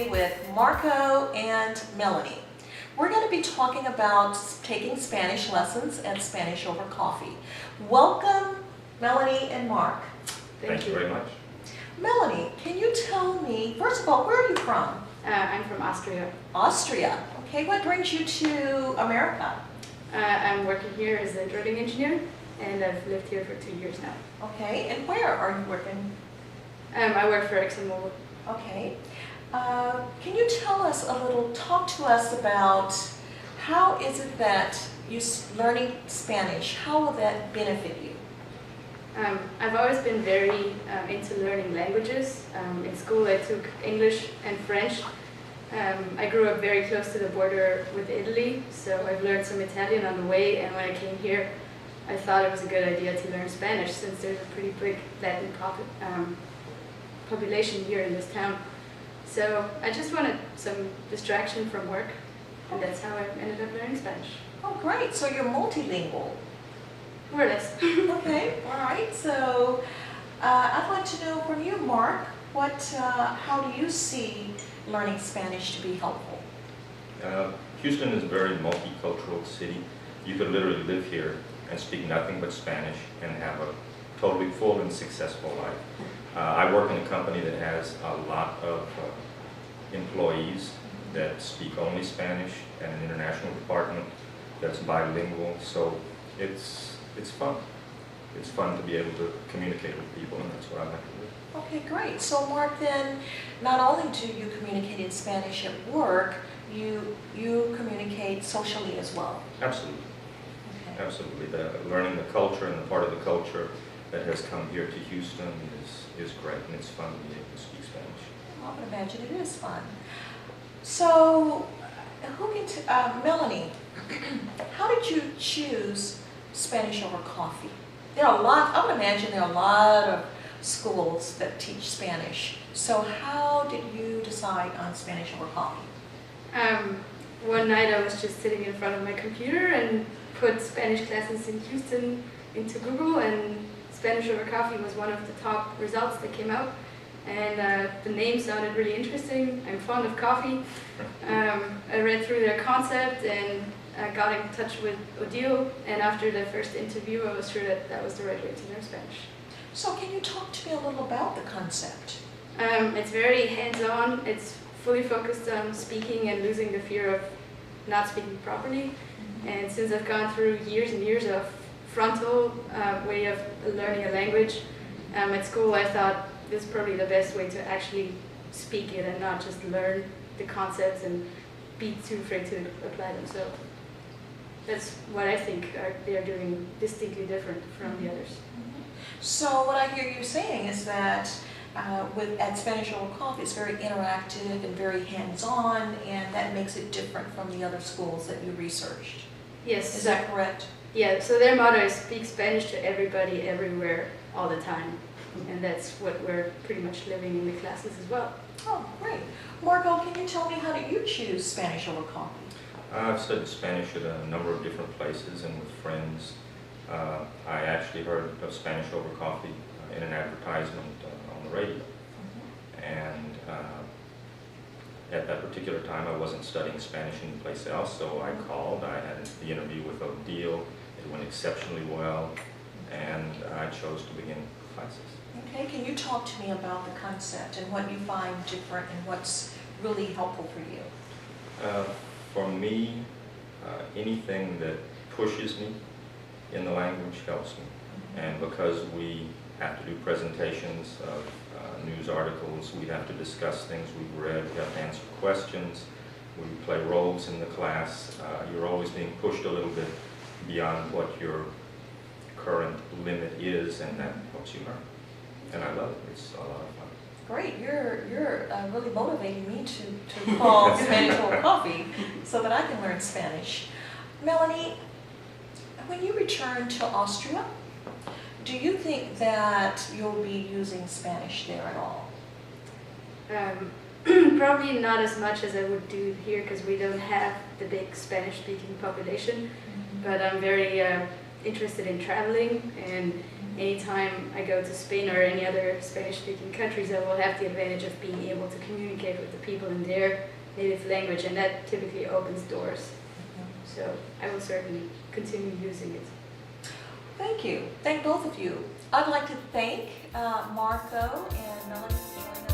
today with Marco and Melanie. We're going to be talking about taking Spanish lessons and Spanish over coffee. Welcome, Melanie and Mark. Thank you very much. Melanie, can you tell me, first of all, where are you from? I'm from Austria. Austria. Okay, what brings you to America? I'm working here as a drilling engineer, and I've lived here for 2 years now. Okay, and where are you working? I work for Expat. Okay. Can you tell us a little, talk to us about how is it that learning Spanish, how will that benefit you? I've always been very into learning languages. In school I took English and French. I grew up very close to the border with Italy, so I've learned some Italian on the way, and when I came here I thought it was a good idea to learn Spanish since there's a pretty big Latin population here in this town. So I just wanted some distraction from work, and that's how I ended up learning Spanish. Oh, great. So you're multilingual. More or less. Okay, all right. So I'd like to know from you, Mark, how do you see learning Spanish to be helpful? Houston is a very multicultural city. You could literally live here and speak nothing but Spanish and have a totally full and successful life. I work in a company that has a lot of employees that speak only Spanish and an international department that's bilingual, so it's fun. It's fun to be able to communicate with people, and that's what I like to do. Okay, great. So Mark, then not only do you communicate in Spanish at work, you communicate socially as well. Absolutely. Okay. Absolutely. Learning the culture and the part of the culture that has come here to Houston is great, and it's fun to be able to speak Spanish. I would imagine it is fun. So, Melanie, how did you choose Spanish over coffee? I would imagine there are a lot of schools that teach Spanish. So how did you decide on Spanish over coffee? One night I was just sitting in front of my computer and put Spanish classes in Houston into Google, and Spanish over coffee was one of the top results that came out. And the name sounded really interesting. I'm fond of coffee. I read through their concept and got in touch with Odile, and after the first interview I was sure that that was the right way to learn Spanish. So can you talk to me a little about the concept? It's very hands-on. It's fully focused on speaking and losing the fear of not speaking properly. Mm-hmm. And since I've gone through years and years of frontal way of learning a language at school, I thought this is probably the best way to actually speak it and not just learn the concepts and be too afraid to apply them. So that's what I think they're doing distinctly different from the others. So what I hear you saying is that at Spanish over coffee, it's very interactive and very hands-on, and that makes it different from the other schools that you researched. Yes. Is that correct? Yeah, so their motto is speak Spanish to everybody, everywhere, all the time. And that's what we're pretty much living in the classes as well. Oh, great. Marco, can you tell me how did you choose Spanish over coffee? I've studied Spanish at a number of different places and with friends. I actually heard of Spanish over coffee in an advertisement on the radio. And at that particular time I wasn't studying Spanish anyplace else, so I called. I had the interview with Odile. It went exceptionally well, and I chose to begin classes. Okay, can you talk to me about the concept and what you find different and what's really helpful for you? For me, anything that pushes me in the language helps me. And because we have to do presentations of news articles, we have to discuss things we've read, we have to answer questions, we play roles in the class, you're always being pushed a little bit beyond what your current limit is, and that helps you learn. And I love it. It's a lot of fun. Great. You're really motivating me to call Spanish over coffee so that I can learn Spanish. Melanie, when you return to Austria, do you think that you'll be using Spanish there at all? Probably not as much as I would do here because we don't have the big Spanish-speaking population. But I'm very interested in traveling, and anytime I go to Spain or any other Spanish-speaking countries, I will have the advantage of being able to communicate with the people in their native language, and that typically opens doors. So I will certainly continue using it. Thank you. Thank both of you. I'd like to thank Marco and Melanie for joining us.